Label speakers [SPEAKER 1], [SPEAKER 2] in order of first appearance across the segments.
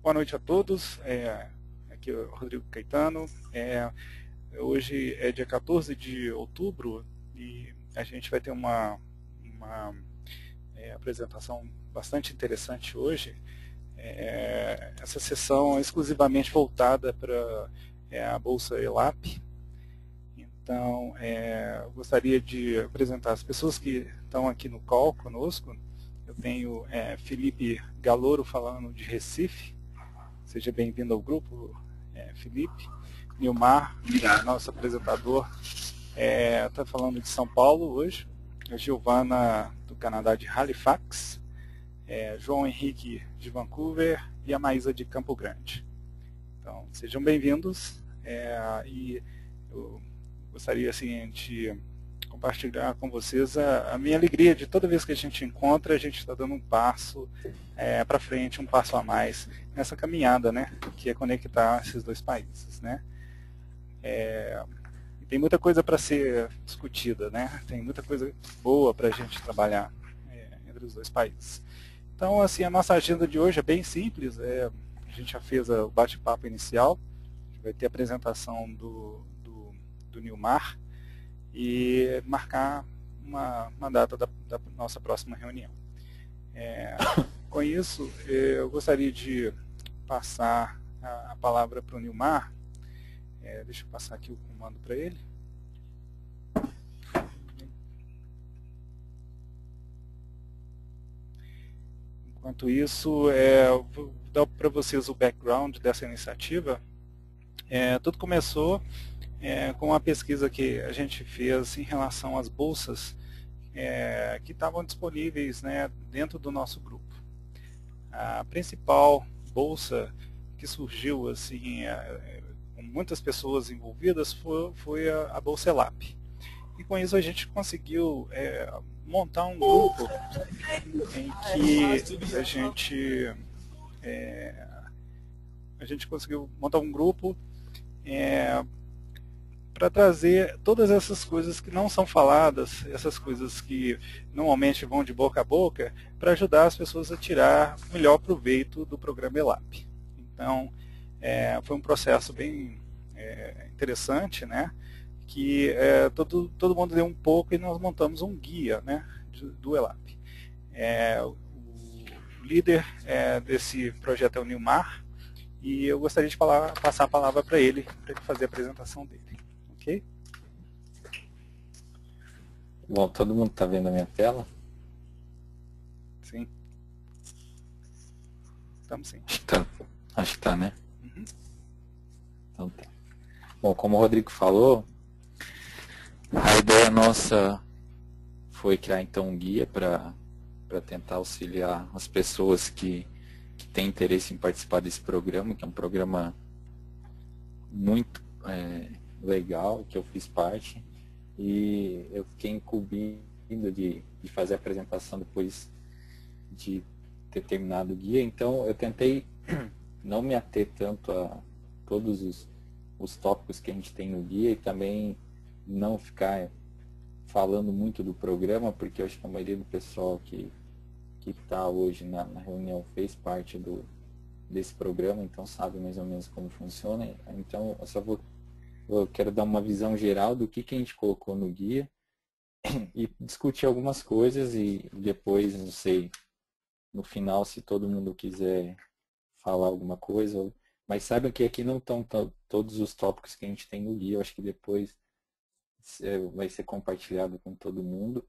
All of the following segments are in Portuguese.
[SPEAKER 1] Boa noite a todos. Aqui é o Rodrigo Caetano. Hoje é dia 14 de outubro e a gente vai ter uma apresentação bastante interessante hoje. Essa sessão é exclusivamente voltada para a Bolsa ELAP. Então, eu gostaria de apresentar as pessoas que estão aqui no call conosco. Eu tenho Felipe Galouro falando de Recife. Seja bem-vindo ao grupo, Felipe. Nilmar, nosso apresentador, está falando de São Paulo hoje. A Giovana, do Canadá, de Halifax. João Henrique, de Vancouver. E a Maísa, de Campo Grande. Então, sejam bem-vindos. E eu gostaria assim, de compartilhar com vocês a minha alegria de toda vez que a gente encontra, a gente está dando um passo para frente, um passo a mais nessa caminhada, né, que é conectar esses dois países, né. Tem muita coisa para ser discutida, né, tem muita coisa boa para a gente trabalhar entre os dois países. Então, assim, a nossa agenda de hoje é bem simples, a gente já fez o bate-papo inicial, a gente vai ter a apresentação do Nilmar, e marcar uma data da nossa próxima reunião. Com isso, eu gostaria de passar a palavra para o Nilmar. Deixa eu passar aqui o comando para ele. Enquanto isso, eu vou dar para vocês o background dessa iniciativa. Tudo começou com uma pesquisa que a gente fez em relação às bolsas que estavam disponíveis, né, dentro do nosso grupo. A principal bolsa que surgiu assim, com muitas pessoas envolvidas foi a Bolsa ELAP. E com isso a gente conseguiu montar um grupo em que a gente conseguiu montar um grupo para trazer todas essas coisas que não são faladas, essas coisas que normalmente vão de boca a boca, para ajudar as pessoas a tirar o melhor proveito do programa ELAP. Então, foi um processo bem interessante, né, que todo mundo deu um pouco e nós montamos um guia, né, do ELAP. O líder desse projeto é o Nilmar, e eu gostaria de passar a palavra para ele fazer a apresentação dele. Ok?
[SPEAKER 2] Bom, todo mundo está vendo a minha tela?
[SPEAKER 1] Sim. Estamos sim.
[SPEAKER 2] Acho que tá, né? Uhum. Então tá. Bom, como o Rodrigo falou, a ideia nossa foi criar então um guia para tentar auxiliar as pessoas que têm interesse em participar desse programa, que é um programa muito legal, que eu fiz parte, e eu fiquei incumbido de fazer a apresentação depois de ter terminado o guia, então eu tentei não me ater tanto a todos os tópicos que a gente tem no guia e também não ficar falando muito do programa, porque eu acho que a maioria do pessoal que está hoje na reunião fez parte desse programa, então sabe mais ou menos como funciona. Então eu quero dar uma visão geral do que a gente colocou no guia e discutir algumas coisas e depois, não sei, no final, se todo mundo quiser falar alguma coisa, mas saiba que aqui não estão todos os tópicos que a gente tem no guia, eu acho que depois vai ser compartilhado com todo mundo,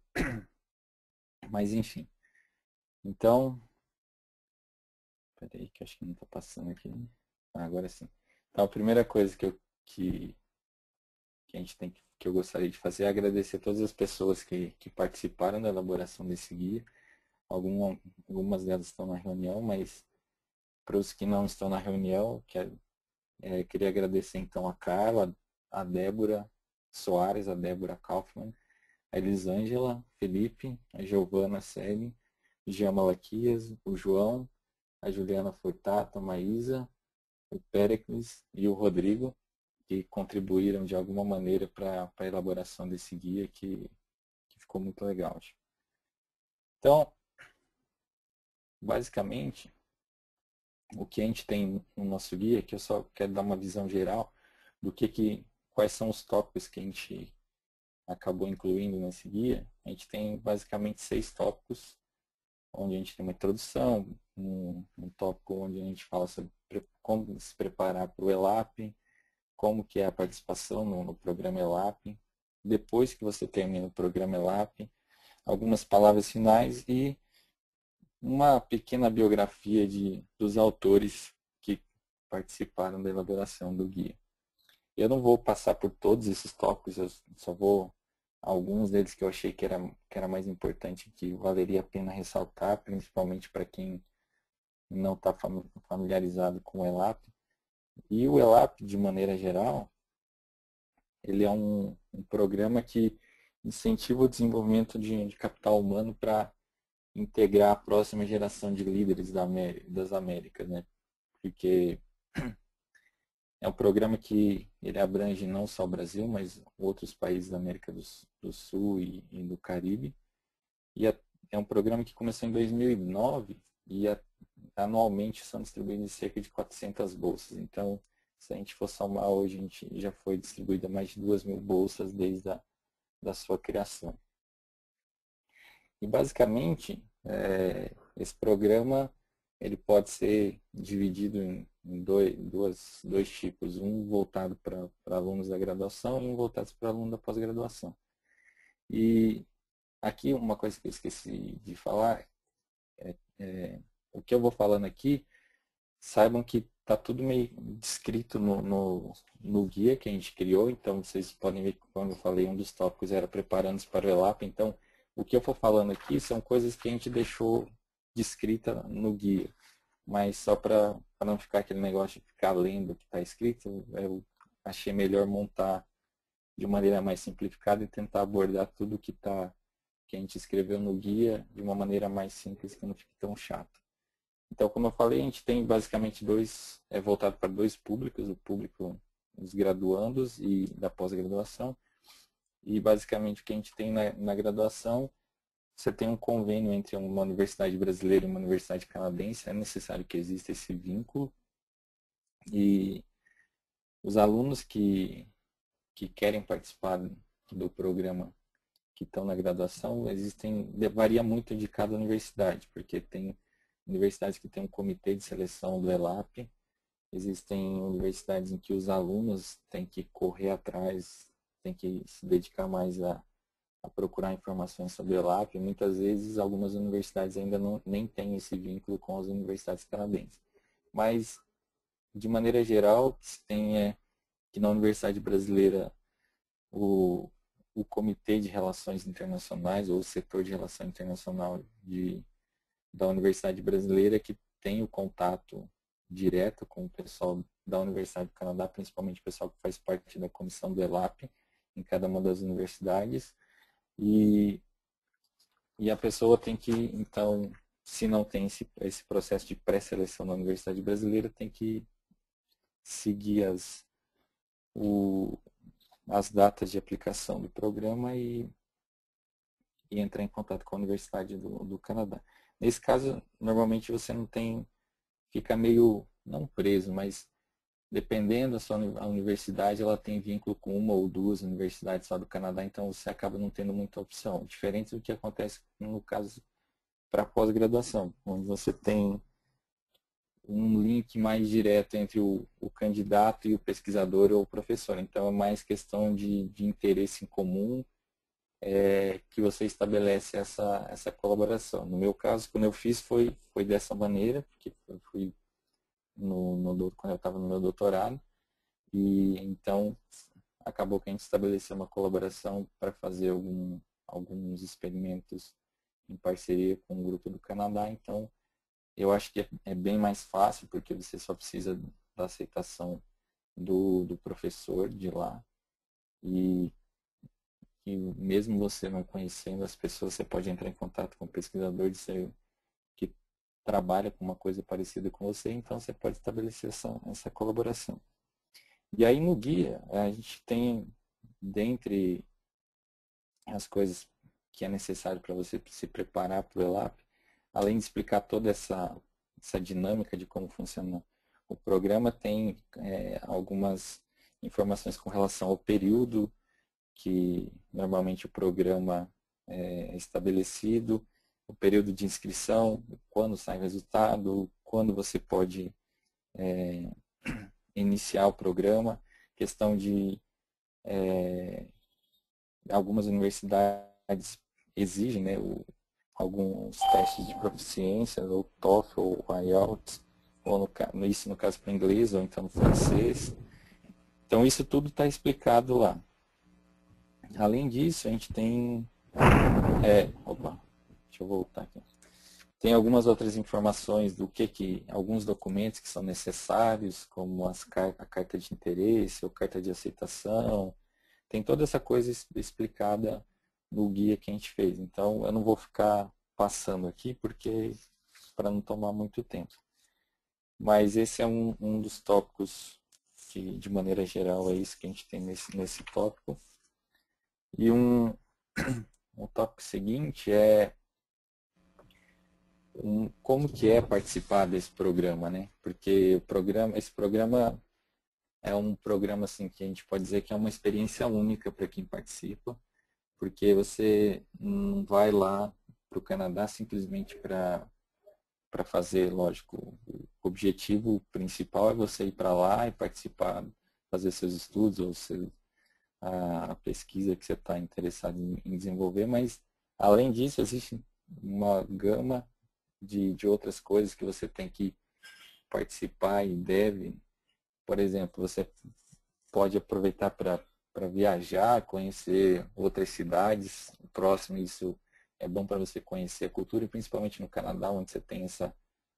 [SPEAKER 2] mas enfim. Então, peraí que eu acho que não está passando aqui. Agora sim. Então, a primeira coisa que a gente tem que eu gostaria de fazer é agradecer a todas as pessoas que participaram da elaboração desse guia. Algumas delas estão na reunião, mas para os que não estão na reunião, queria agradecer então a Carla, a Débora Soares, a Débora Kaufmann, a Elisângela, Felipe, a Giovana Selle, o Jean Malaquias, o João, a Juliana Furtato, a Maísa, o Péricles e o Rodrigo, que contribuíram de alguma maneira para a elaboração desse guia, que ficou muito legal. Então, basicamente, o que a gente tem no nosso guia, que eu só quero dar uma visão geral do quais são os tópicos que a gente acabou incluindo nesse guia. A gente tem basicamente 6 tópicos, onde a gente tem uma introdução, um tópico onde a gente fala sobre como se preparar para o ELAP, como que é a participação no programa ELAP, depois que você termina o programa ELAP, algumas palavras finais e uma pequena biografia dos autores que participaram da elaboração do guia. Eu não vou passar por todos esses tópicos, eu só vou alguns deles que eu achei que era mais importante, que valeria a pena ressaltar, principalmente para quem não está familiarizado com o ELAP. E o ELAP, de maneira geral, ele é um programa que incentiva o desenvolvimento de capital humano para integrar a próxima geração de líderes das Américas, né? Porque é um programa que ele abrange não só o Brasil, mas outros países da América do Sul e do Caribe. E é um programa que começou em 2009 e anualmente são distribuídas cerca de 400 bolsas. Então, se a gente for somar hoje, a gente já foi distribuída mais de 2.000 bolsas desde da sua criação. E basicamente, esse programa ele pode ser dividido em dois tipos, um voltado para alunos da graduação e um voltado para alunos da pós-graduação. E aqui uma coisa que eu esqueci de falar, o que eu vou falando aqui, saibam que está tudo meio descrito no guia que a gente criou, então vocês podem ver que quando eu falei um dos tópicos era preparando-se para o ELAP, então o que eu for falando aqui são coisas que a gente deixou descrita no guia, mas só para não ficar aquele negócio de ficar lendo o que está escrito, eu achei melhor montar de maneira mais simplificada e tentar abordar tudo que a gente escreveu no guia de uma maneira mais simples, que não fique tão chato. Então, como eu falei, a gente tem basicamente voltado para dois públicos, o público dos graduandos e da pós-graduação. E basicamente o que a gente tem na graduação, você tem um convênio entre uma universidade brasileira e uma universidade canadense, é necessário que exista esse vínculo. E os alunos que querem participar do programa que estão na graduação, varia muito de cada universidade, porque tem universidades que têm um comitê de seleção do ELAP, existem universidades em que os alunos têm que correr atrás, têm que se dedicar mais a procurar informações sobre o ELAP. Muitas vezes, algumas universidades ainda nem têm esse vínculo com as universidades canadenses. Mas, de maneira geral, o que se tem é que na Universidade Brasileira o Comitê de Relações Internacionais, ou o Setor de Relação Internacional da Universidade Brasileira, que tem o contato direto com o pessoal da Universidade do Canadá, principalmente o pessoal que faz parte da comissão do ELAP em cada uma das universidades. E a pessoa tem que, então, se não tem esse processo de pré-seleção na Universidade Brasileira, tem que seguir as datas de aplicação do programa e entrar em contato com a Universidade do Canadá. Nesse caso, normalmente você não fica meio, não preso, mas dependendo da sua universidade, ela tem vínculo com uma ou duas universidades só do Canadá, então você acaba não tendo muita opção. Diferente do que acontece no caso para pós-graduação, onde você tem um link mais direto entre o candidato e o pesquisador ou o professor. Então é mais questão de interesse em comum que você estabelece essa colaboração. No meu caso, quando eu fiz foi dessa maneira, porque eu fui quando eu estava no meu doutorado, e então acabou que a gente estabeleceu uma colaboração para fazer alguns experimentos em parceria com o grupo do Canadá. Então eu acho que é bem mais fácil, porque você só precisa da aceitação do professor de lá, e mesmo você não conhecendo as pessoas, você pode entrar em contato com o pesquisador que trabalha com uma coisa parecida com você, então você pode estabelecer essa colaboração. E aí no guia, a gente tem, dentre as coisas que é necessário para você se preparar para o ELAP, além de explicar toda essa essa dinâmica de como funciona o programa, tem algumas informações com relação ao período que normalmente o programa é estabelecido, o período de inscrição, quando sai o resultado, quando você pode iniciar o programa, questão de algumas universidades exigem, né, alguns testes de proficiência, ou TOEFL, ou IELTS, ou isso no caso para inglês, ou então francês. Então isso tudo está explicado lá. Além disso, a gente tem... deixa eu voltar aqui. Tem algumas outras informações do alguns documentos que são necessários, como a carta de interesse ou carta de aceitação. Tem toda essa coisa explicada no guia que a gente fez. Então, eu não vou ficar passando aqui, para não tomar muito tempo. Mas esse é um dos tópicos que, de maneira geral, é isso que a gente tem nesse tópico. E um tópico seguinte é como que é participar desse programa, né? Porque esse programa é um programa assim que a gente pode dizer que é uma experiência única para quem participa, porque você não vai lá para o Canadá simplesmente para fazer, lógico, o objetivo principal é você ir para lá e participar, fazer seus estudos ou a pesquisa que você está interessado em desenvolver, mas além disso existe uma gama de outras coisas que você tem que participar e deve. Por exemplo, você pode aproveitar para viajar, conhecer outras cidades próximas. Isso é bom para você conhecer a cultura, e principalmente no Canadá, onde você tem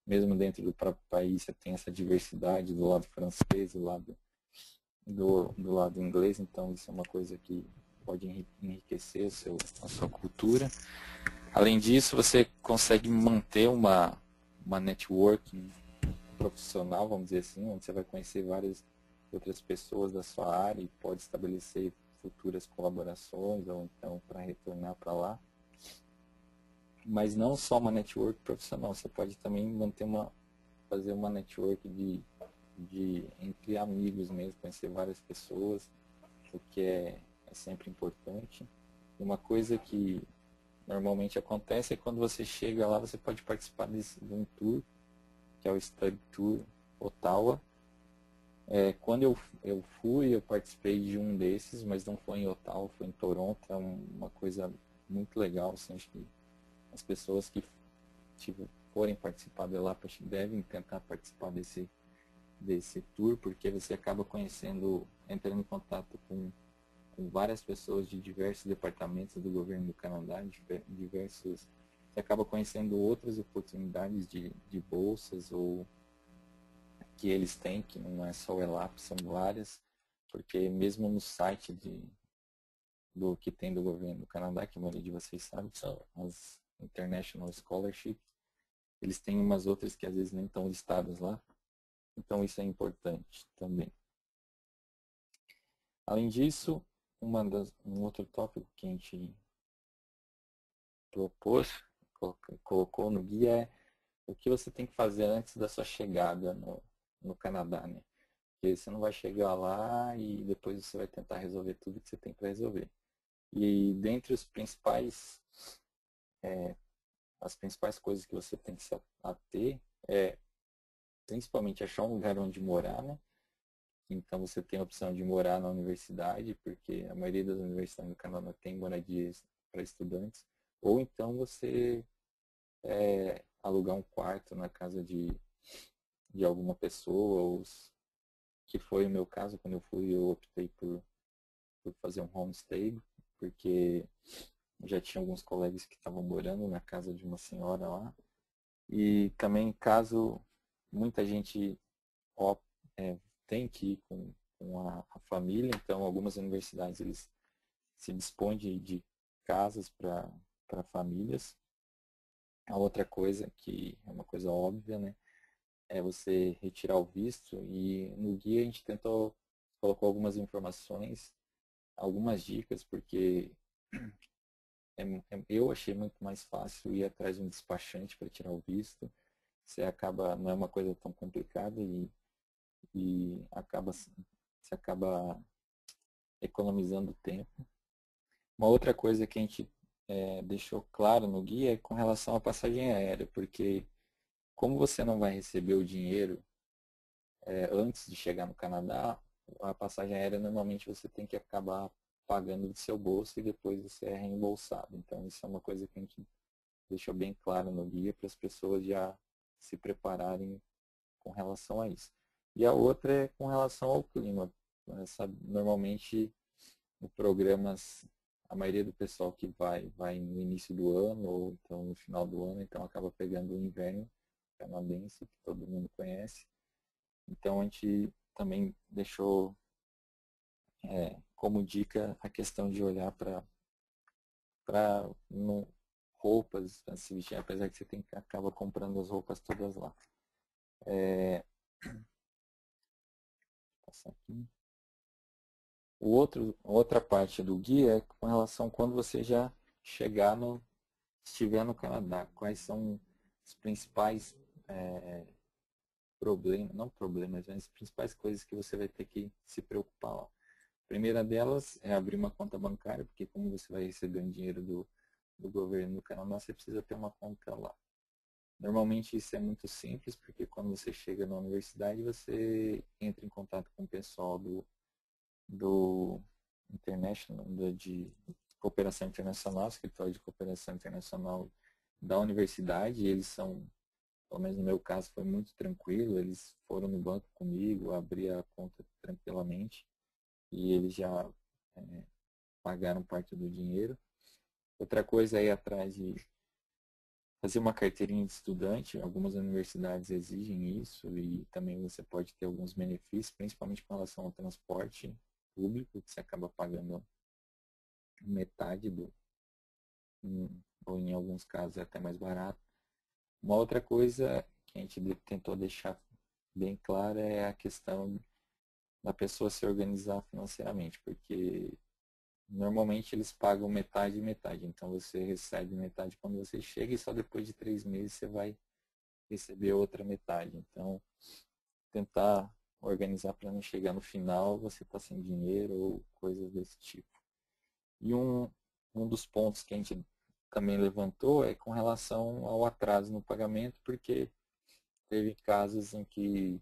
[SPEAKER 2] mesmo dentro do próprio país, você tem essa diversidade do lado francês, do lado inglês. Então isso é uma coisa que pode enriquecer a sua cultura. Além disso, você consegue manter uma networking profissional, vamos dizer assim, onde você vai conhecer várias outras pessoas da sua área e pode estabelecer futuras colaborações ou então para retornar para lá. Mas não só uma network profissional, você pode também fazer uma network entre amigos mesmo, conhecer várias pessoas, o que é sempre importante. Uma coisa que normalmente acontece é quando você chega lá, você pode participar de um tour, que é o Study Tour Ottawa. Quando eu fui, eu participei de um desses, mas não foi em Ottawa, foi em Toronto. É uma coisa muito legal, assim, acho que as pessoas que forem participar de lá devem tentar participar desse tour, porque você acaba entrando em contato com várias pessoas de diversos departamentos do governo do Canadá, você acaba conhecendo outras oportunidades de bolsas ou que eles têm, que não é só o ELAP, são várias, porque mesmo no site do que tem do governo do Canadá, que a maioria de vocês sabe, são as International Scholarships, eles têm umas outras que às vezes nem estão listadas lá, então isso é importante também. Além disso, um outro tópico que a gente propôs, colocou no guia é o que você tem que fazer antes da sua chegada no Canadá, né? Porque você não vai chegar lá e depois você vai tentar resolver tudo que você tem para resolver. E dentre as principais coisas que você tem que se ater é principalmente achar um lugar onde morar, né? Então você tem a opção de morar na universidade, porque a maioria das universidades do Canadá tem moradias para estudantes, ou então você alugar um quarto na casa de alguma pessoa, que foi o meu caso. Quando eu fui, eu optei por fazer um homestay, porque já tinha alguns colegas que estavam morando na casa de uma senhora lá. E também, caso muita gente tem que ir com a família, então algumas universidades eles se dispõem de casas para famílias. A outra coisa, que é uma coisa óbvia, né, é você retirar o visto, e no guia a gente colocou algumas informações, algumas dicas, porque eu achei muito mais fácil ir atrás de um despachante para tirar o visto. você acaba, não é uma coisa tão complicada e você acaba economizando tempo. Uma outra coisa que a gente deixou claro no guia é com relação à passagem aérea, porque como você não vai receber o dinheiro antes de chegar no Canadá, a passagem aérea normalmente você tem que acabar pagando do seu bolso e depois você é reembolsado. Então isso é uma coisa que a gente deixou bem claro no guia para as pessoas já se prepararem com relação a isso. E a outra é com relação ao clima. Normalmente no programas, a maioria do pessoal que vai no início do ano ou então no final do ano, então acaba pegando o inverno canadense, que todo mundo conhece. Então a gente também deixou como dica a questão de olhar para roupas para se vestir, apesar que você acaba comprando as roupas todas lá. Passar aqui. Outra parte do guia é com relação a quando você já estiver no Canadá, quais são os principais problemas, não problemas, mas as principais coisas que você vai ter que se preocupar lá. A primeira delas é abrir uma conta bancária, porque como você vai receber um dinheiro do governo do Canadá, você precisa ter uma conta lá. Normalmente isso é muito simples, porque quando você chega na universidade, você entra em contato com o pessoal do International, de Cooperação Internacional, Escritório de Cooperação Internacional da universidade, e eles são, pelo menos no meu caso, foi muito tranquilo, eles foram no banco comigo, abri a conta tranquilamente, e eles já pagaram parte do dinheiro. Outra coisa é ir atrás de fazer uma carteirinha de estudante, algumas universidades exigem isso e também você pode ter alguns benefícios, principalmente com relação ao transporte público, que você acaba pagando metade ou em alguns casos é até mais barato. Uma outra coisa que a gente tentou deixar bem clara é a questão da pessoa se organizar financeiramente, porque normalmente eles pagam metade e metade, então você recebe metade quando você chega e só depois de 3 meses você vai receber outra metade. Então, tentar organizar para não chegar no final você está sem dinheiro ou coisas desse tipo. E um dos pontos que a gente também levantou é com relação ao atraso no pagamento, porque teve casos em que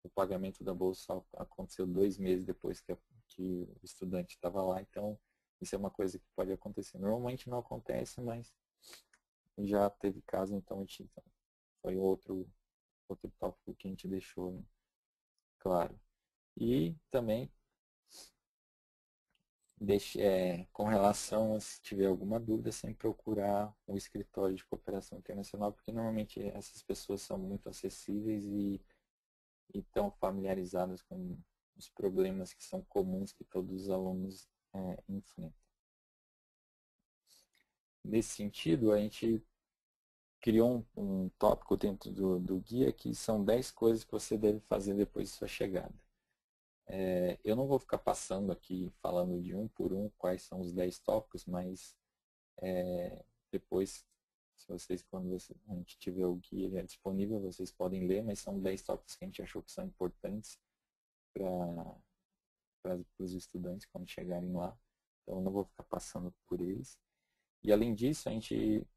[SPEAKER 2] o pagamento da bolsa aconteceu 2 meses depois que o estudante estava lá, então isso é uma coisa que pode acontecer. Normalmente não acontece, mas já teve caso, então a gente foi outro tópico que a gente deixou, né, claro. E também com relação a se tiver alguma dúvida, sempre procurar um escritório de cooperação internacional, porque normalmente essas pessoas são muito acessíveis e estão familiarizadas com os problemas que são comuns que todos os alunos enfrentam. Nesse sentido, a gente criou um tópico dentro do guia que são 10 coisas que você deve fazer depois de sua chegada. Eu não vou ficar passando aqui falando de um por um quais são os 10 tópicos, mas depois, se vocês, quando a gente tiver o guia disponível, vocês podem ler, mas são 10 tópicos que a gente achou que são importantes para os estudantes quando chegarem lá. Então, eu não vou ficar passando por eles. E, além disso, a gente,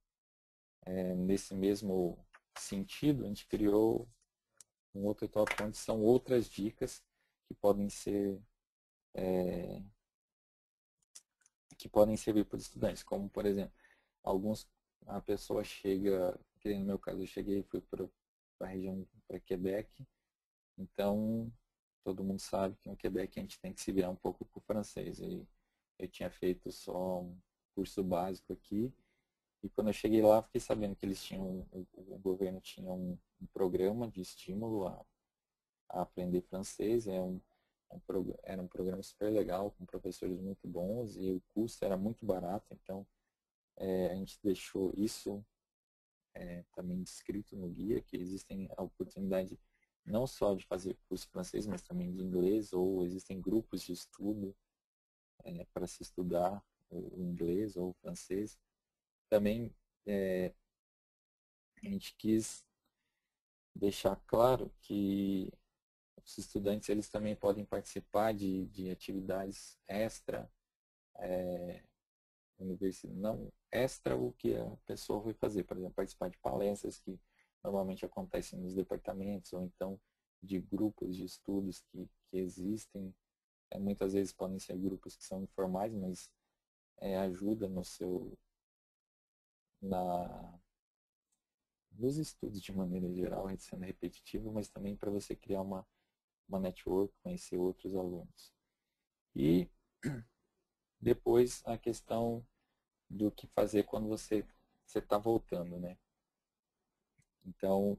[SPEAKER 2] nesse mesmo sentido, a gente criou um outro tópico onde são outras dicas que podem ser que podem servir para os estudantes, como por exemplo, a pessoa chega, que no meu caso eu cheguei e fui para a região, para Quebec, então todo mundo sabe que no Quebec a gente tem que se virar um pouco com o francês. Eu tinha feito só um curso básico aqui, e quando eu cheguei lá fiquei sabendo que eles tinham, o governo tinha um programa de estímulo a aprender francês, era um programa super legal, com professores muito bons e o custo era muito barato, então a gente deixou isso também descrito no guia, que existem a oportunidade não só de fazer curso francês, mas também de inglês, ou existem grupos de estudo para se estudar o inglês ou o francês. Também a gente quis deixar claro que os estudantes eles também podem participar de atividades extra, não extra o que a pessoa vai fazer, por exemplo, participar de palestras que normalmente acontecem nos departamentos, ou então de grupos de estudos que existem. Muitas vezes podem ser grupos que são informais, mas ajuda nos estudos de maneira geral, sendo repetitivo, mas também para você criar uma network, conhecer outros alunos. E depois a questão do que fazer quando você está voltando, né? Então,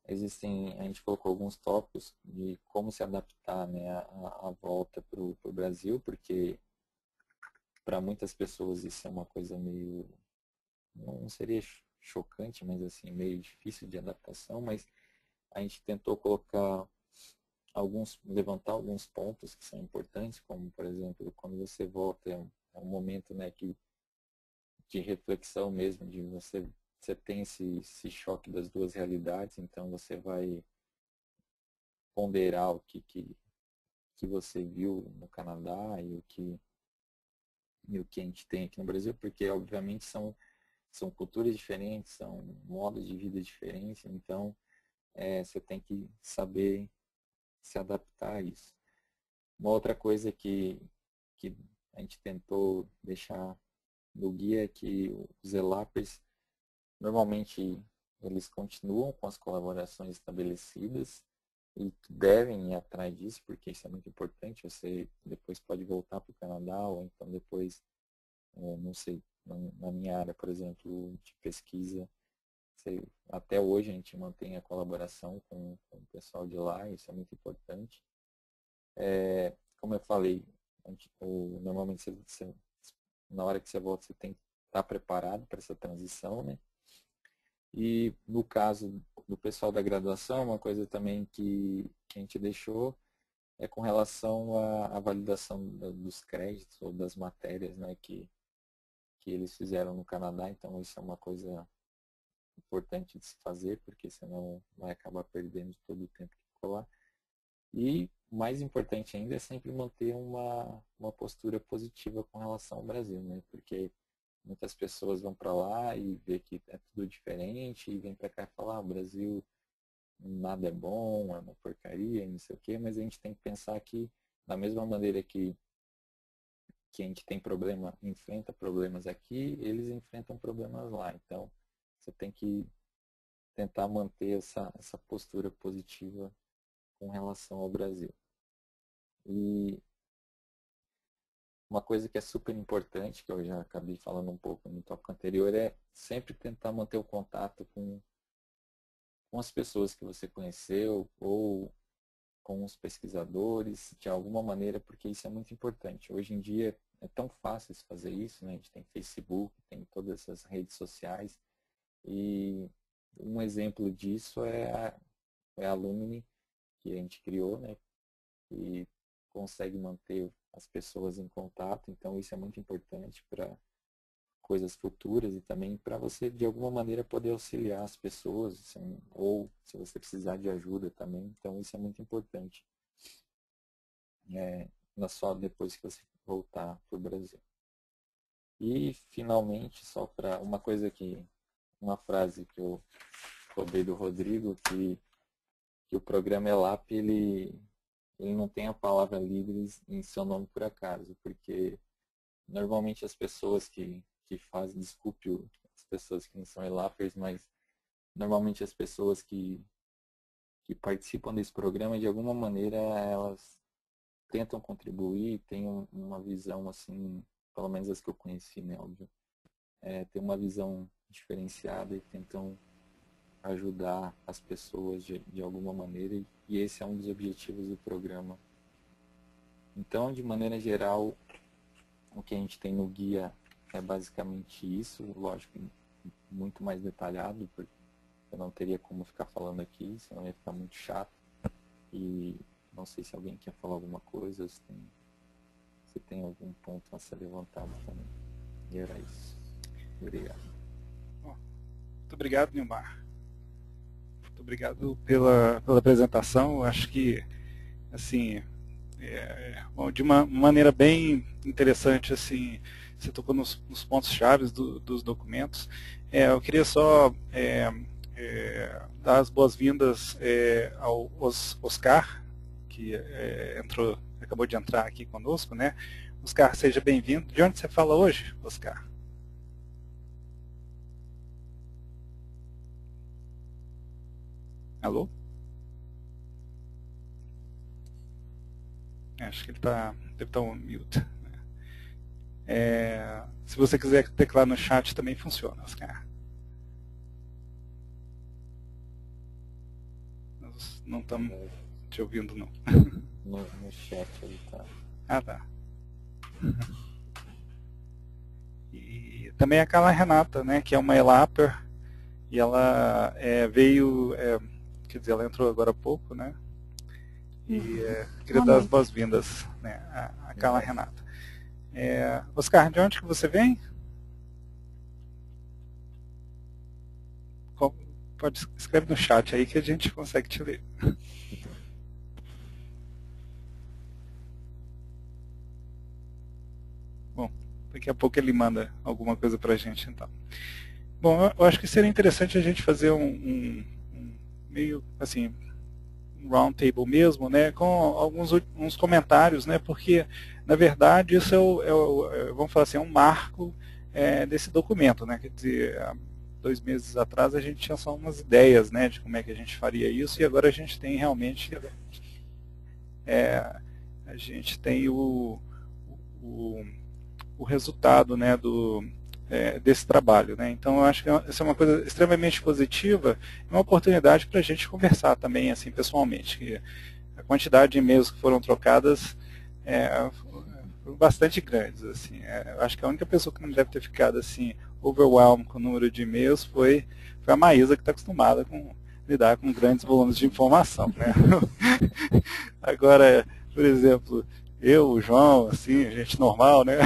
[SPEAKER 2] a gente colocou alguns tópicos de como se adaptar, né, à volta para o Brasil, porque para muitas pessoas isso é uma coisa meio, não seria chocante, mas assim, meio difícil de adaptação, mas a gente tentou levantar alguns pontos que são importantes, como por exemplo, quando você volta, é um momento, né, de reflexão mesmo, de você tem esse choque das duas realidades, então você vai ponderar o que você viu no Canadá e o que a gente tem aqui no Brasil, porque obviamente são culturas diferentes, são modos de vida diferentes, então você tem que saber se adaptar a isso. Uma outra coisa que a gente tentou deixar no guia é que os ELAPers, normalmente, eles continuam com as colaborações estabelecidas e devem ir atrás disso, porque isso é muito importante. Você depois pode voltar para o Canadá, ou então depois, não sei, na minha área, por exemplo, de pesquisa, até hoje a gente mantém a colaboração com o pessoal de lá, isso é muito importante. Como eu falei, normalmente na hora que você volta, você tem que estar preparado para essa transição, né? E no caso do pessoal da graduação, uma coisa também que a gente deixou é com relação à validação dos créditos ou das matérias, né, que eles fizeram no Canadá. Então isso é uma coisa importante de se fazer, porque senão vai acabar perdendo todo o tempo que ficou lá. E o mais importante ainda é sempre manter uma postura positiva com relação ao Brasil, né? Porque muitas pessoas vão para lá e vê que é tudo diferente e vem para cá e falar, o Brasil nada é bom, é uma porcaria, não sei o quê, mas a gente tem que pensar que da mesma maneira que a gente tem enfrenta problemas aqui, eles enfrentam problemas lá. Então, você tem que tentar manter essa postura positiva com relação ao Brasil. E uma coisa que é super importante, que eu já acabei falando um pouco no tópico anterior, é sempre tentar manter o contato com as pessoas que você conheceu ou com os pesquisadores, de alguma maneira, porque isso é muito importante. Hoje em dia é tão fácil se fazer isso, né? A gente tem Facebook, tem todas essas redes sociais, e um exemplo disso é a Alumni, que a gente criou, né? E consegue manter as pessoas em contato, então isso é muito importante para coisas futuras e também para você de alguma maneira poder auxiliar as pessoas, assim, ou se você precisar de ajuda também, então isso é muito importante, não só depois que você voltar para o Brasil. E finalmente, só para uma frase que eu roubei do Rodrigo, que o programa ELAP ele não tem a palavra líderes em seu nome por acaso, porque normalmente as pessoas que fazem, desculpe as pessoas que não são ELAPers, mas normalmente as pessoas que participam desse programa, de alguma maneira, elas tentam contribuir, têm uma visão assim, pelo menos as que eu conheci, né, óbvio, tem uma visão diferenciada e tentam ajudar as pessoas de alguma maneira, e esse é um dos objetivos do programa. Então, de maneira geral, o que a gente tem no guia é basicamente isso, lógico, muito mais detalhado, porque eu não teria como ficar falando aqui, senão ia ficar muito chato. E não sei se alguém quer falar alguma coisa, se tem algum ponto a ser levantado também. E era isso. Obrigado.
[SPEAKER 1] Muito obrigado, Nilmar. Muito obrigado pela apresentação. Acho que, assim, bom, de uma maneira bem interessante, assim, você tocou nos pontos chaves dos documentos. Eu queria só dar as boas-vindas ao Oscar, que acabou de entrar aqui conosco, né? Oscar, seja bem-vindo. De onde você fala hoje, Oscar? Alô? Acho que ele deve estar on mute. Se você quiser teclar no chat também funciona, Oscar. Nós não estamos te ouvindo, não.
[SPEAKER 2] No chat ele tá.
[SPEAKER 1] Ah, tá. E também a Carla Renata, né, que é uma ELAPer, e ela veio, quer dizer, ela entrou agora há pouco, né? E queria dar as boas-vindas, né, a Carla Renata. Oscar, de onde que você vem? Pode escrever no chat aí que a gente consegue te ler. Bom, daqui a pouco ele manda alguma coisa pra gente, então. Bom, eu acho que seria interessante a gente fazer um meio, assim, um round table mesmo, né, com uns comentários, né, porque, na verdade, isso vamos falar assim, é um marco desse documento, né, quer dizer, há 2 meses atrás a gente tinha só umas ideias, né, de como é que a gente faria isso, e agora a gente tem realmente, a gente tem o resultado, né, desse trabalho, né? Então eu acho que essa é uma coisa extremamente positiva e uma oportunidade para a gente conversar também assim pessoalmente. Que a quantidade de e-mails que foram trocadas foram bastante grandes. Assim. Eu acho que a única pessoa que não deve ter ficado assim overwhelmed com o número de e-mails foi a Maísa, que está acostumada com lidar com grandes volumes de informação, né? Agora, por exemplo, eu, o João, assim, gente normal, né?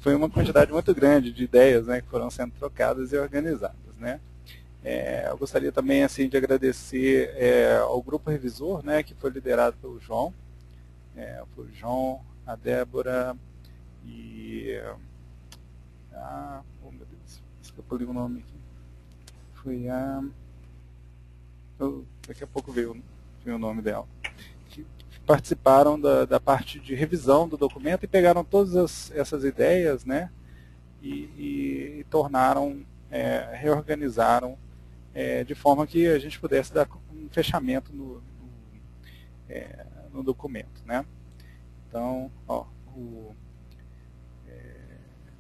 [SPEAKER 1] Foi uma quantidade muito grande de ideias, né, que foram sendo trocadas e organizadas, né? Eu gostaria também, assim, de agradecer ao grupo revisor, né, que foi liderado pelo João, a Débora e oh meu Deus, escapou o nome aqui. Foi daqui a pouco veio o nome dela. Participaram da parte de revisão do documento e pegaram todas essas ideias, né, e tornaram, reorganizaram de forma que a gente pudesse dar um fechamento no documento, né. Então, ó, o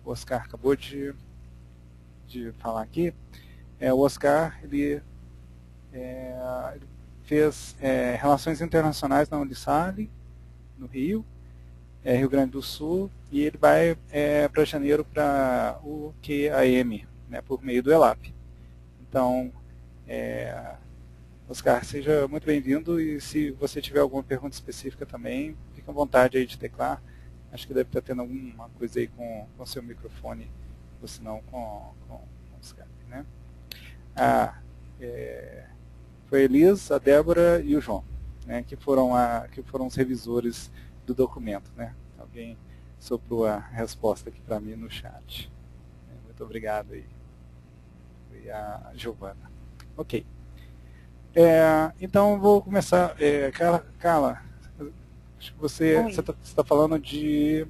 [SPEAKER 1] Oscar acabou de falar aqui. O Oscar, ele fez Relações Internacionais na Unisalle, no Rio, Rio Grande do Sul, e ele vai para janeiro para o QAM, né, por meio do ELAP. Então, Oscar, seja muito bem-vindo, e se você tiver alguma pergunta específica também, fique à vontade aí de teclar. Acho que deve estar tendo alguma coisa aí com o seu microfone, ou se não com o Skype, né? Foi a Elis, a Débora e o João, né, que foram os revisores do documento, né? Alguém soprou a resposta aqui para mim no chat. Muito obrigado aí. Foi a Giovana. Ok. Então, vou começar. Carla, acho que você está falando de...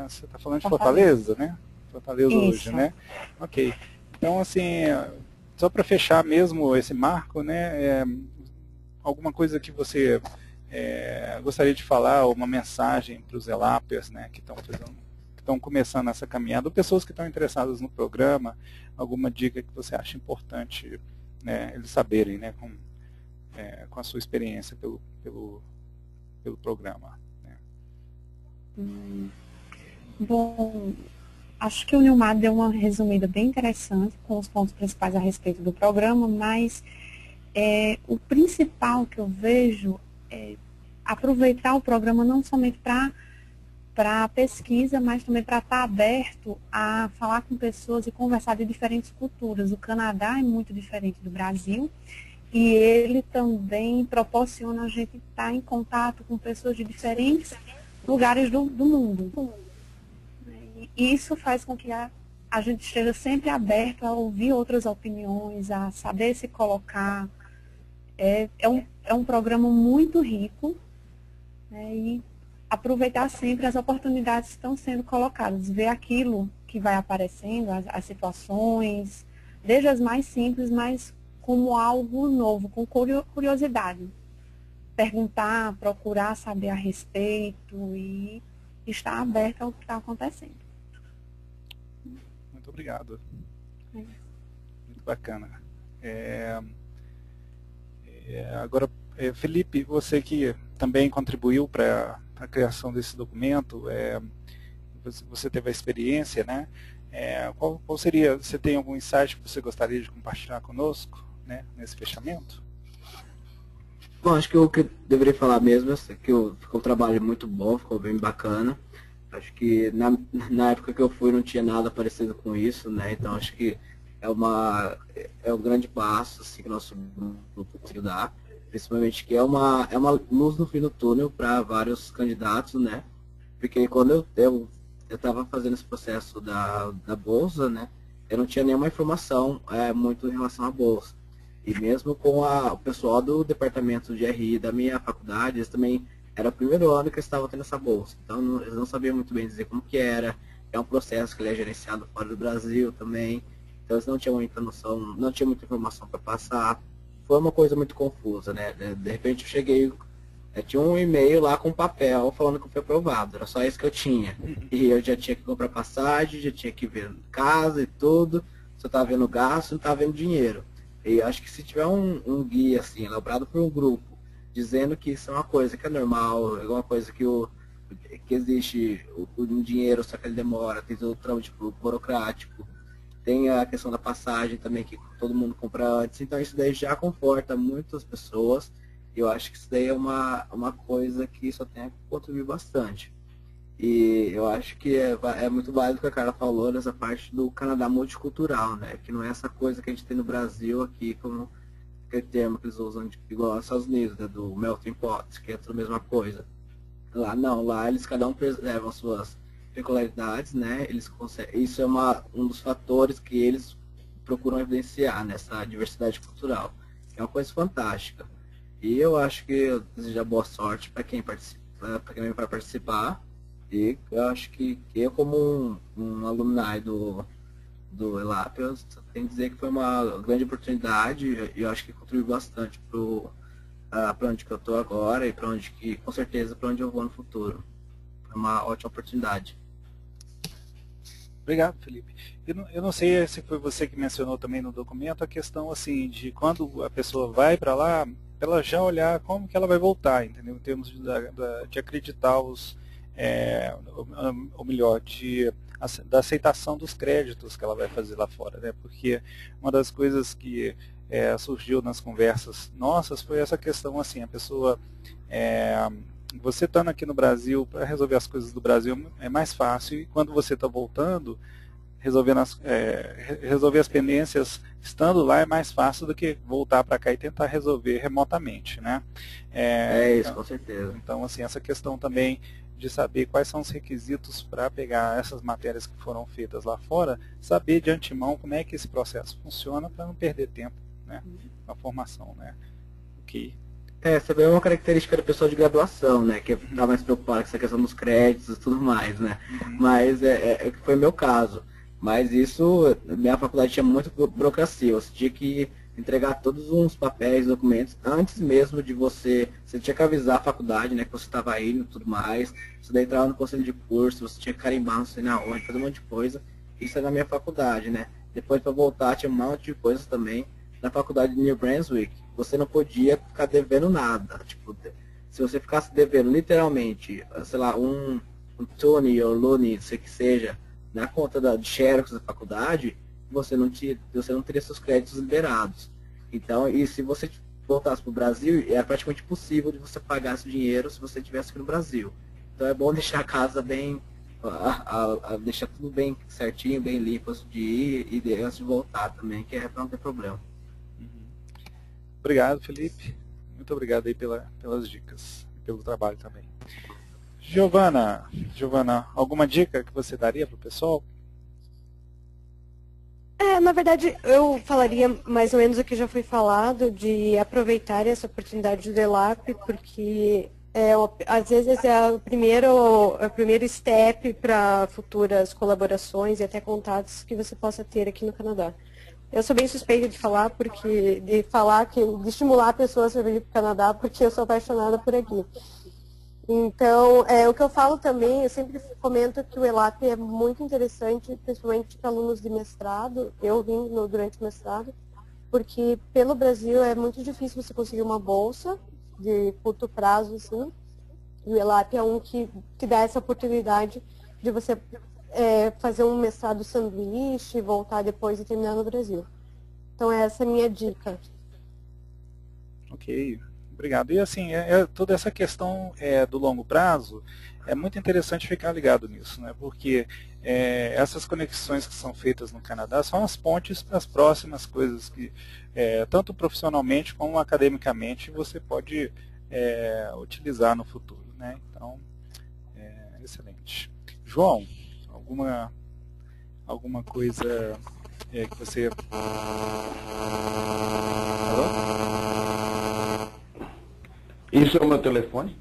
[SPEAKER 1] você está falando de Fortaleza, né? Fortaleza hoje, né? Ok. Então, assim... Só para fechar mesmo esse marco, né, alguma coisa que você gostaria de falar, ou uma mensagem para os ELAPers, né, que estão começando essa caminhada, ou pessoas que estão interessadas no programa, alguma dica que você acha importante, né, eles saberem, né, com a sua experiência pelo programa. Né.
[SPEAKER 3] Bom, acho que o Nilmar deu uma resumida bem interessante com os pontos principais a respeito do programa, mas o principal que eu vejo é aproveitar o programa não somente para para pesquisa, mas também para estar aberto a falar com pessoas e conversar de diferentes culturas. O Canadá é muito diferente do Brasil e ele também proporciona a gente estar em contato com pessoas de diferentes lugares do mundo. E isso faz com que a gente esteja sempre aberto a ouvir outras opiniões, a saber se colocar. É um programa muito rico, né, e aproveitar sempre as oportunidades que estão sendo colocadas, ver aquilo que vai aparecendo, as situações, desde as mais simples, mas como algo novo, com curiosidade. Perguntar, procurar saber a respeito e estar aberto ao que está acontecendo.
[SPEAKER 1] Muito obrigado. Muito bacana. Agora, Felipe, você que também contribuiu para a criação desse documento, você teve a experiência, né? Qual seria, você tem algum insight que você gostaria de compartilhar conosco, né, nesse fechamento?
[SPEAKER 4] Bom, acho que o que eu deveria falar mesmo é que ficou um trabalho muito bom, ficou bem bacana. Acho que na época que eu fui não tinha nada parecido com isso, né? Então acho que é um grande passo assim, que o nosso grupo conseguiu dar, principalmente que é uma luz no fim do túnel para vários candidatos, né? Porque quando eu estava fazendo esse processo da bolsa, né? Eu não tinha nenhuma informação muito em relação à bolsa. E mesmo com o pessoal do departamento de RI da minha faculdade, eles também era o primeiro ano que eles estavam tendo essa bolsa. Então eles não sabiam muito bem dizer como que era. É um processo que ele é gerenciado fora do Brasil também. Então eles não tinham muita noção, não tinha muita informação para passar. Foi uma coisa muito confusa, né? De repente eu cheguei, tinha um e-mail lá com papel falando que foi aprovado. Era só isso que eu tinha. E eu já tinha que comprar passagem, já tinha que ver casa e tudo. Só estava vendo gasto, não estava vendo dinheiro. E acho que se tiver um guia assim, elaborado por um grupo, dizendo que isso é uma coisa que é normal, é uma coisa que existe um dinheiro, só que ele demora, tem todo o trâmite burocrático, tem a questão da passagem também, que todo mundo compra antes, então isso daí já conforta muitas pessoas, e eu acho que isso daí é uma coisa que só tem a contribuir bastante. E eu acho que é muito válido o que a Carla falou nessa parte do Canadá multicultural, né? Que não é essa coisa que a gente tem no Brasil aqui, como aquele termo que eles usam, igual nos Estados Unidos, né? Do melting pot, que é tudo a mesma coisa. Lá não, lá eles cada um preservam suas peculiaridades, né? Eles conseguem, isso é um dos fatores que eles procuram evidenciar nessa diversidade cultural. É uma coisa fantástica. E eu acho que eu desejo boa sorte para quem participa, para quem vai participar. E eu acho que eu, como um alumni do ELAP, eu tenho que dizer que foi uma grande oportunidade e eu acho que contribuiu bastante para onde que eu estou agora e para onde que, com certeza, para onde eu vou no futuro. Foi uma ótima oportunidade.
[SPEAKER 1] Obrigado, Felipe. Eu não sei se foi você que mencionou também no documento a questão assim de quando a pessoa vai para lá, ela já olhar como que ela vai voltar, entendeu? Em termos de acreditar ou melhor, da aceitação dos créditos que ela vai fazer lá fora, né? Porque uma das coisas que surgiu nas conversas nossas foi essa questão assim, a pessoa, você estando aqui no Brasil, para resolver as coisas do Brasil é mais fácil, e quando você está voltando, resolver as pendências estando lá é mais fácil do que voltar para cá e tentar resolver remotamente, né?
[SPEAKER 4] Isso, com certeza.
[SPEAKER 1] Então, assim, essa questão também de saber quais são os requisitos para pegar essas matérias que foram feitas lá fora, saber de antemão como é que esse processo funciona para não perder tempo, né, na formação, né? Okay.
[SPEAKER 4] Essa é uma característica da pessoa de graduação, né? Que está mais preocupada com essa questão dos créditos e tudo mais, né? Mas foi o meu caso. Mas isso, minha faculdade tinha muita burocracia. Você tinha que entregar todos uns papéis, documentos, antes mesmo de você tinha que avisar a faculdade, né, que você estava indo e tudo mais, você daí entrava no conselho de curso, você tinha que carimbar, não sei na onde, fazer um monte de coisa, isso é na minha faculdade, né, depois para voltar tinha um monte de coisas também, na faculdade de New Brunswick, você não podia ficar devendo nada, tipo, se você ficasse devendo literalmente, sei lá, um Tony ou Lune, sei que seja, na conta de Xerox da faculdade, você não teria seus créditos liberados. Então, e se você voltasse para o Brasil, era praticamente impossível de você pagar esse dinheiro se você estivesse aqui no Brasil. Então é bom deixar a casa bem, deixar tudo bem certinho, bem limpo antes de ir e antes de voltar também, que é para não ter problema.
[SPEAKER 1] Obrigado, Felipe. Muito obrigado aí pelas dicas, pelo trabalho também. Giovana, alguma dica que você daria para o pessoal?
[SPEAKER 5] Na verdade, eu falaria mais ou menos o que já foi falado, de aproveitar essa oportunidade do ELAP, porque às vezes é o primeiro step para futuras colaborações e até contatos que você possa ter aqui no Canadá. Eu sou bem suspeita de falar, de estimular pessoas a vir para o Canadá, porque eu sou apaixonada por aqui. Então, o que eu falo também, eu sempre comento que o ELAP é muito interessante, principalmente para alunos de mestrado. Eu vim durante o mestrado, porque pelo Brasil é muito difícil você conseguir uma bolsa de curto prazo, assim. E o ELAP é um que dá essa oportunidade de você fazer um mestrado sanduíche, voltar depois e terminar no Brasil. Então, essa é a minha dica.
[SPEAKER 1] Ok. Obrigado. E assim, toda essa questão do longo prazo, é muito interessante ficar ligado nisso, né? Porque essas conexões que são feitas no Canadá são as pontes para as próximas coisas que, tanto profissionalmente como academicamente, você pode utilizar no futuro, né? Então, excelente. João, alguma coisa que você... Alô?
[SPEAKER 6] Isso é o meu telefone?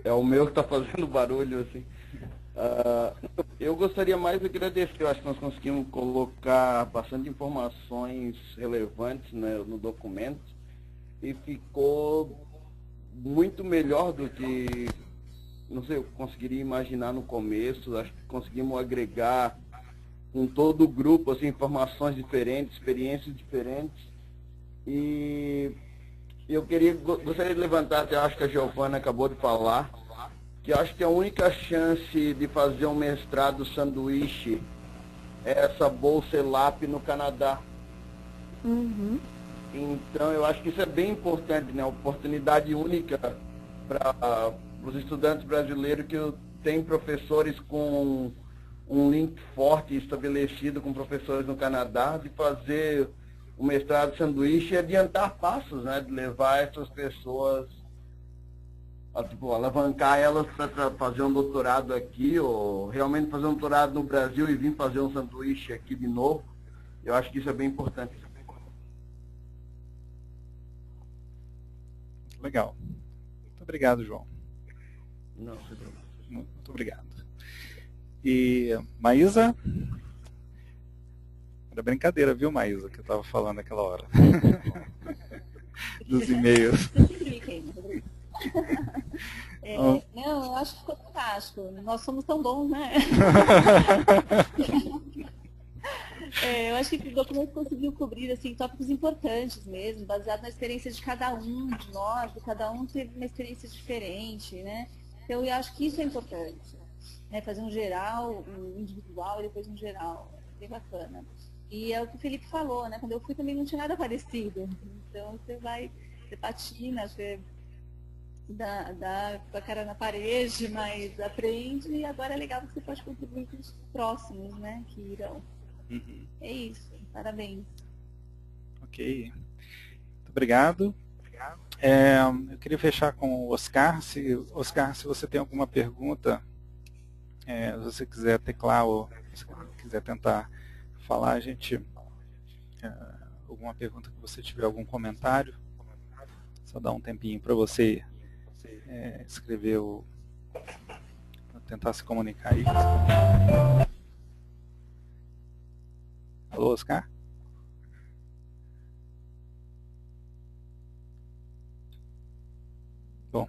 [SPEAKER 6] É o meu que está fazendo barulho, assim. Eu gostaria mais de agradecer. Eu acho que nós conseguimos colocar bastante informações relevantes, né, no documento e ficou muito melhor do que, não sei, eu conseguiria imaginar no começo. Acho que conseguimos agregar com todo o grupo assim, informações diferentes, experiências diferentes. E eu gostaria de levantar, até acho que a Giovana acabou de falar, que eu acho que a única chance de fazer um mestrado sanduíche é essa bolsa ELAP no Canadá.
[SPEAKER 5] Uhum.
[SPEAKER 6] Então eu acho que isso é bem importante, né? Oportunidade única para os estudantes brasileiros que têm professores com um link forte estabelecido com professores no Canadá, de fazer o mestrado sanduíche e adiantar passos, né? De levar essas pessoas, alavancar elas para fazer um doutorado aqui, ou realmente fazer um doutorado no Brasil e vir fazer um sanduíche aqui de novo. Eu acho que isso é bem importante.
[SPEAKER 1] Legal. Muito obrigado, João.
[SPEAKER 6] Não, sem problema.
[SPEAKER 1] Muito obrigado. E Maísa? Era brincadeira, viu, Maísa, que eu estava falando naquela hora. Dos e-mails.
[SPEAKER 7] Não, eu acho que ficou fantástico. Nós somos tão bons, né? Eu acho que o documento conseguiu cobrir assim, tópicos importantes mesmo, baseado na experiência de cada um de nós, cada um teve uma experiência diferente, né? Então eu acho que isso é importante, né? Fazer um geral, um individual e depois um geral. Bem bacana. E é o que o Felipe falou, né? Quando eu fui também não tinha nada parecido. Então você patina, você dá com a cara na parede, mas aprende e agora é legal que você pode contribuir com os próximos, né? Que irão.
[SPEAKER 1] Uhum.
[SPEAKER 7] É isso. Parabéns.
[SPEAKER 1] Ok. Muito obrigado. Eu queria fechar com o Oscar. Oscar, se você tem alguma pergunta, se você quiser teclar ou se quiser tentar falar, alguma pergunta que você tiver, algum comentário, só dá um tempinho para você escrever tentar se comunicar aí. Alô, Oscar? Bom.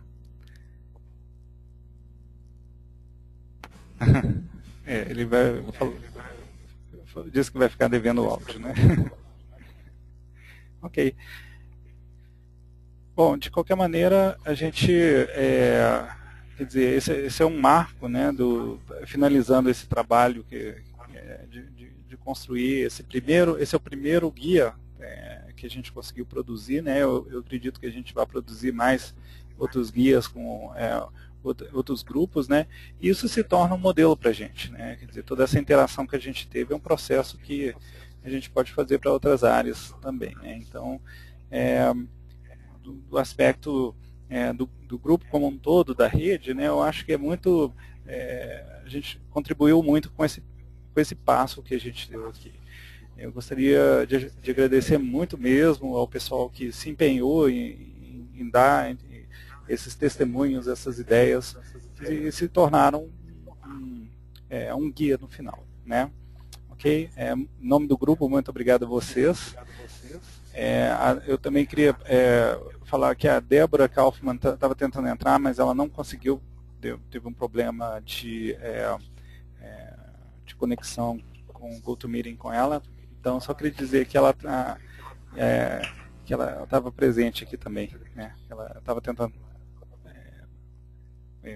[SPEAKER 1] Ele disse que vai ficar devendo o áudio, né? Ok. Bom, de qualquer maneira, a gente, quer dizer, esse é um marco, né, finalizando esse trabalho de construir esse é o primeiro guia que a gente conseguiu produzir, né? Eu acredito que a gente vai produzir mais outros guias com outros grupos, né? E isso se torna um modelo para a gente, né? Quer dizer, toda essa interação que a gente teve é um processo que a gente pode fazer para outras áreas também, né? Então, do aspecto do grupo como um todo, da rede, né? Eu acho que é muito, a gente contribuiu muito com esse passo que a gente deu aqui. Eu gostaria de agradecer muito mesmo ao pessoal que se empenhou em dar esses testemunhos, essas ideias, que se tornaram um guia no final, né? Ok? Em nome do grupo, muito obrigado a vocês. Eu também queria falar que a Débora Kaufmann estava tentando entrar, mas ela não conseguiu, teve um problema de conexão com o GoToMeeting com ela. Então, só queria dizer que ela estava presente aqui também, né? Ela estava tentando,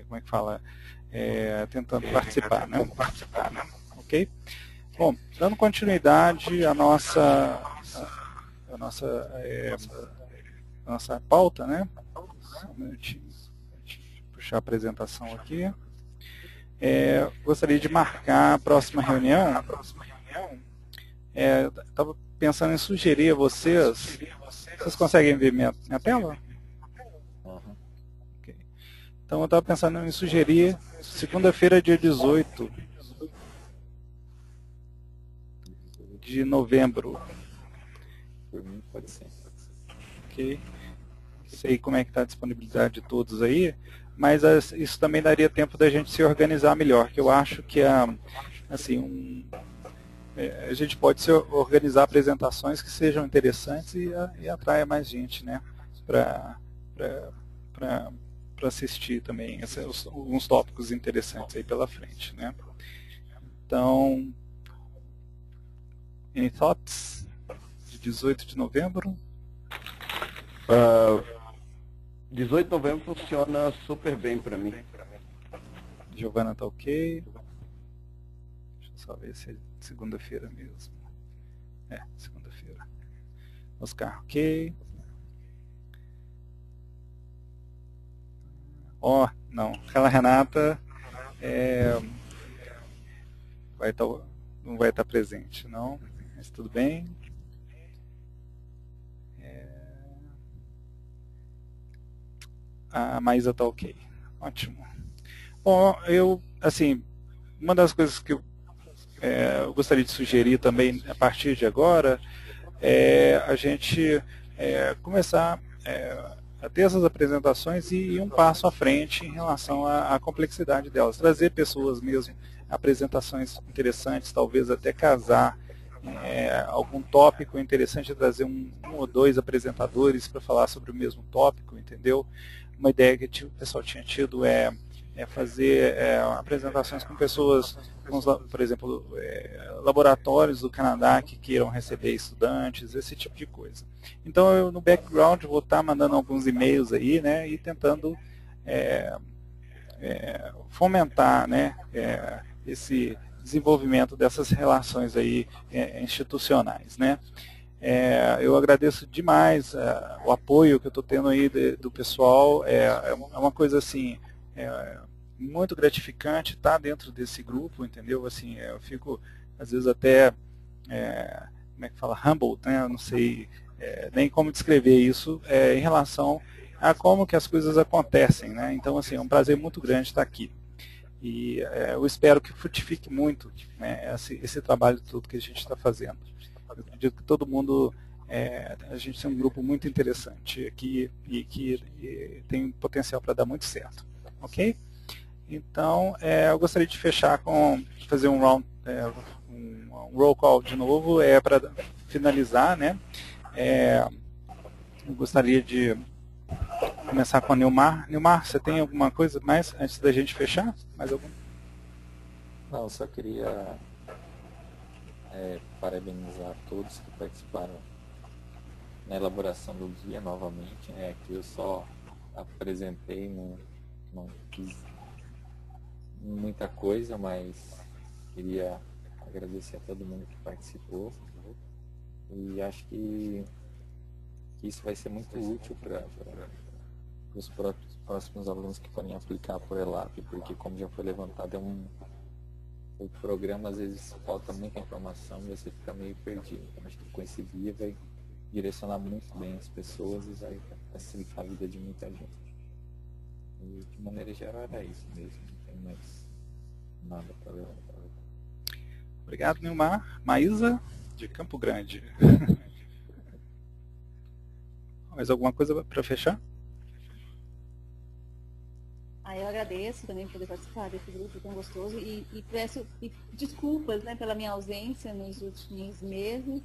[SPEAKER 1] como é que fala? Tentando participar, né? Ok? Bom, dando continuidade à nossa pauta, né? Só um minutinho, deixa eu puxar a apresentação aqui. Gostaria de marcar a próxima reunião. Estava pensando em sugerir a vocês. Vocês conseguem ver minha tela?
[SPEAKER 2] Uhum.
[SPEAKER 1] Okay. Então eu estava pensando em sugerir segunda-feira, dia 18 de novembro.
[SPEAKER 2] Por mim pode ser.
[SPEAKER 1] Ok. Não sei como é que está a disponibilidade de todos aí, mas isso também daria tempo da gente se organizar melhor, que eu acho que assim, a gente pode organizar apresentações que sejam interessantes e atraia mais gente, né, para assistir também alguns tópicos interessantes aí pela frente, né. Então, any thoughts? De 18 de novembro?
[SPEAKER 6] 18 de novembro funciona super bem para mim.
[SPEAKER 1] Giovana tá ok. Deixa eu só ver se é segunda-feira mesmo. Segunda-feira. Oscar, ok. Não. Aquela Renata não vai estar presente, não. Mas tudo bem. A Maísa tá ok. Ótimo. Bom, uma das coisas que eu gostaria de sugerir também a partir de agora a gente começar a ter essas apresentações e ir um passo à frente em relação à complexidade delas. Trazer pessoas mesmo, apresentações interessantes, talvez até casar algum tópico interessante, trazer um ou dois apresentadores para falar sobre o mesmo tópico, entendeu? Uma ideia que o pessoal tinha tido fazer apresentações com pessoas, por exemplo, laboratórios do Canadá que queiram receber estudantes, esse tipo de coisa. Então, eu no background vou estar mandando alguns e-mails aí, né, e tentando fomentar, né, esse desenvolvimento dessas relações aí institucionais, né. Eu agradeço demais o apoio que eu estou tendo aí do pessoal. É uma coisa assim muito gratificante estar dentro desse grupo, entendeu? Assim, eu fico às vezes até como é que fala, humbled, né? Eu não sei nem como descrever isso em relação a como que as coisas acontecem, né? Então, assim, é um prazer muito grande estar aqui. E eu espero que frutifique muito, né, esse trabalho todo que a gente está fazendo. Eu acredito que todo mundo, a gente tem um grupo muito interessante aqui e que tem potencial para dar muito certo. Ok? Então, eu gostaria de fechar fazer um roll call de novo, para finalizar, né? Eu gostaria de começar com a Nilmar. Nilmar, você tem alguma coisa mais antes da gente fechar? Mais algum?
[SPEAKER 2] Não, eu só queria parabenizar todos que participaram na elaboração do guia novamente, que eu só apresentei, não fiz muita coisa, mas queria agradecer a todo mundo que participou e acho que que isso vai ser muito útil para os próximos alunos que forem aplicar por ELAP, porque como já foi levantado, o programa às vezes falta muita informação e você fica meio perdido. Então, acho que com esse guia vai direcionar muito bem as pessoas e vai facilitar a vida de muita gente. E de maneira geral era isso mesmo, não tem mais nada para levantar.
[SPEAKER 1] Obrigado, Nilmar. Maísa, de Campo Grande. Mais alguma coisa para fechar?
[SPEAKER 7] Eu agradeço também por poder participar desse grupo tão gostoso e peço desculpas, né, pela minha ausência nos últimos meses,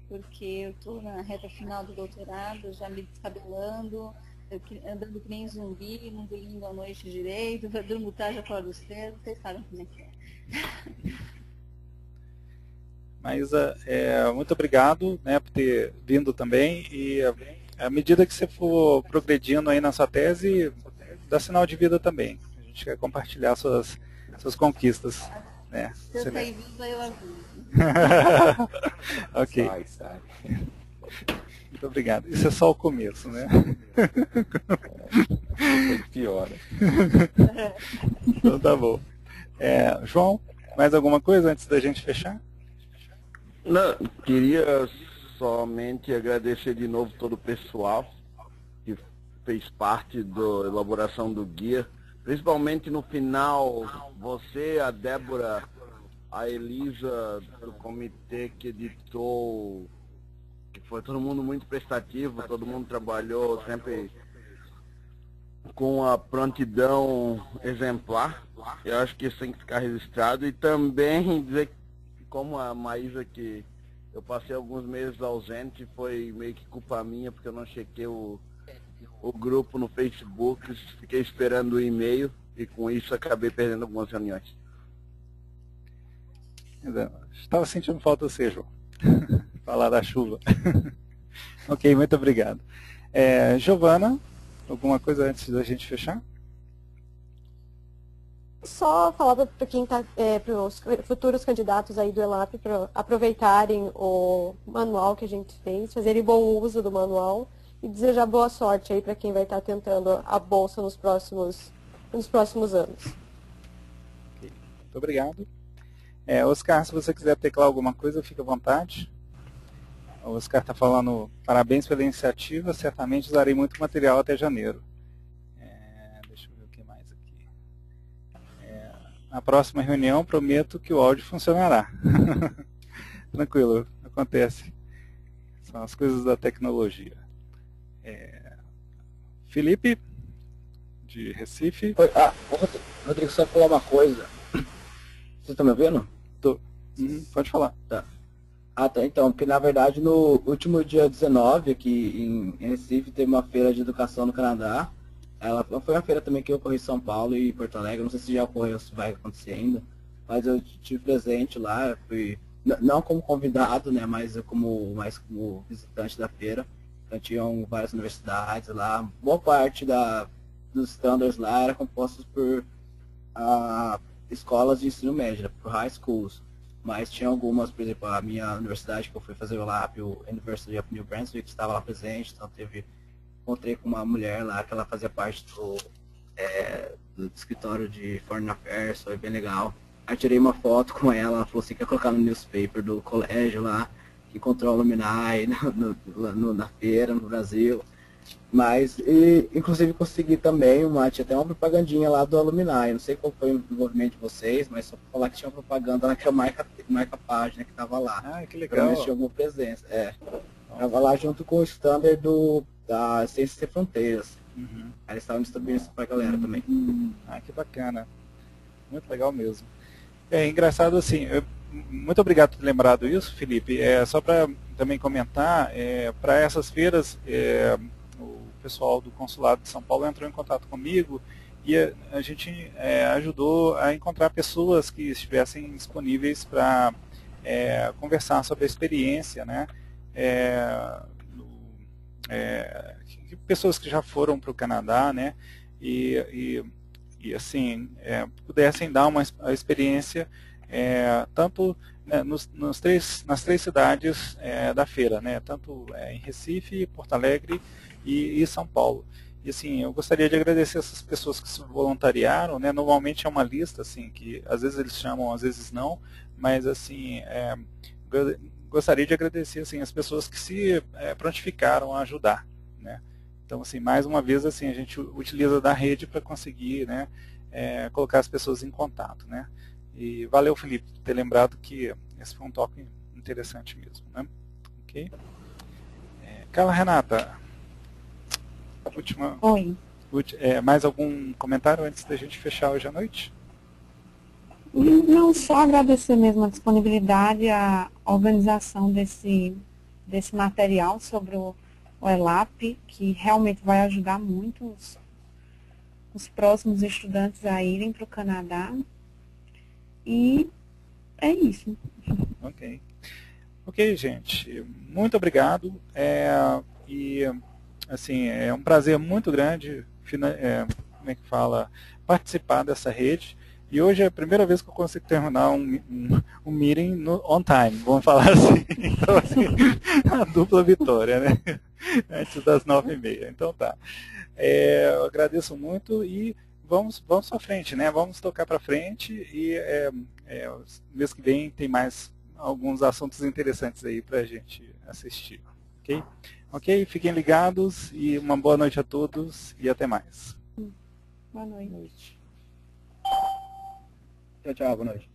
[SPEAKER 7] porque eu estou na reta final do doutorado, já me descabelando, andando que nem zumbi, não dormindo à noite direito, durmo tarde, acordo cedo, vocês sabem como é que é.
[SPEAKER 1] Maísa, muito obrigado, né, por ter vindo também, e à medida que você for progredindo aí na sua tese, dá sinal de vida também. A gente quer compartilhar suas conquistas. Né?
[SPEAKER 7] Se eu sair viva, eu aviso.
[SPEAKER 1] Ok.
[SPEAKER 2] Sai.
[SPEAKER 1] Muito obrigado. Isso é só o começo, né?
[SPEAKER 2] Foi pior.
[SPEAKER 1] Então tá bom. João, mais alguma coisa antes da gente fechar?
[SPEAKER 6] Não, queria somente agradecer de novo todo o pessoal que fez parte da elaboração do guia, principalmente no final, você, a Débora, a Elisa do comitê que editou, que foi todo mundo muito prestativo, todo mundo trabalhou sempre com a prontidão exemplar. Eu acho que isso tem que ficar registrado, e também dizer, como a Maísa, que eu passei alguns meses ausente, foi meio que culpa minha, porque eu não chequei o grupo no Facebook, fiquei esperando o e-mail e com isso acabei perdendo algumas reuniões.
[SPEAKER 1] Estava sentindo falta do seu, João. Falar da chuva. Ok, muito obrigado. Giovana, alguma coisa antes da gente fechar?
[SPEAKER 5] Só falar para quem está, para os futuros candidatos aí do ELAP, para aproveitarem o manual que a gente fez, fazerem bom uso do manual e desejar boa sorte aí para quem vai estar tentando a bolsa nos próximos anos.
[SPEAKER 1] Okay. Muito obrigado. Oscar, se você quiser teclar alguma coisa, fique à vontade. O Oscar está falando, parabéns pela iniciativa, certamente usarei muito material até janeiro. Deixa eu ver o que mais aqui. Na próxima reunião, prometo que o áudio funcionará. Tranquilo, acontece. São as coisas da tecnologia. Felipe, de Recife.
[SPEAKER 4] Rodrigo, só falar uma coisa. Vocês estão me ouvindo?
[SPEAKER 1] Tô. Pode falar.
[SPEAKER 4] Tá. Tá. Então, porque na verdade no último dia 19, aqui em Recife, teve uma feira de educação no Canadá. Ela foi uma feira também que ocorreu em São Paulo e Porto Alegre. Não sei se já ocorreu, se vai acontecer ainda. Mas eu tive presente lá, fui não como convidado, né, mas como visitante da feira. Então tinham várias universidades lá. Boa parte dos standards lá era compostos por escolas de ensino médio, por high schools. Mas tinha algumas, por exemplo, a minha universidade que eu fui fazer o LAP, o University of New Brunswick, estava lá presente, então encontrei com uma mulher lá que ela fazia parte do escritório de Foreign Affairs, foi bem legal. Aí tirei uma foto com ela falou assim que ia colocar no newspaper do colégio lá, que encontrou a Alumni na feira, no Brasil. Mas, inclusive consegui também, tinha até uma propagandinha lá do Alumni, não sei qual foi o envolvimento de vocês, mas só para falar que tinha uma propaganda lá, que é a marca página que estava lá.
[SPEAKER 1] Ah, que legal.
[SPEAKER 4] Tinha alguma presença, Estava lá junto com o standard da Ciências Sem Fronteiras.
[SPEAKER 1] Uhum.
[SPEAKER 4] Aí eles estavam distribuindo isso para a galera também.
[SPEAKER 1] Ah, que bacana. Muito legal mesmo. Engraçado assim, muito obrigado por ter lembrado isso, Felipe. Só para também comentar, para essas feiras, o pessoal do Consulado de São Paulo entrou em contato comigo e a gente ajudou a encontrar pessoas que estivessem disponíveis para conversar sobre a experiência, né? Pessoas que já foram para o Canadá, né? E assim, pudessem dar uma experiência tanto nas três cidades da feira, né? Tanto em Recife, Porto Alegre e São Paulo. E assim, eu gostaria de agradecer essas pessoas que se voluntariaram, né? Normalmente é uma lista, assim, que às vezes eles chamam, às vezes não, mas assim, gostaria de agradecer assim, as pessoas que se prontificaram a ajudar, né? Então, assim, mais uma vez, assim, a gente utiliza da rede para conseguir, né, colocar as pessoas em contato, né? E valeu, Felipe, por ter lembrado que esse foi um toque interessante mesmo, né? Ok? Carla Renata, última.
[SPEAKER 3] Oi.
[SPEAKER 1] Mais algum comentário antes da gente fechar hoje à noite?
[SPEAKER 3] Não, só agradecer mesmo a disponibilidade, a organização desse material sobre o ELAP, que realmente vai ajudar muito os próximos estudantes a irem para o Canadá. E é isso.
[SPEAKER 1] Ok. Ok, gente. Muito obrigado. E assim, é um prazer muito grande como é que fala, participar dessa rede. E hoje é a primeira vez que eu consigo terminar um meeting on time, vamos falar assim. Então, assim, a dupla vitória, né? Antes das 9h30. Então tá. Eu agradeço muito e vamos para frente, né? Vamos tocar para frente e mês que vem tem mais alguns assuntos interessantes aí para a gente assistir. Ok? Ok? Fiquem ligados e uma boa noite a todos e até mais.
[SPEAKER 3] Boa noite.
[SPEAKER 4] Tchau, tchau, boa noite.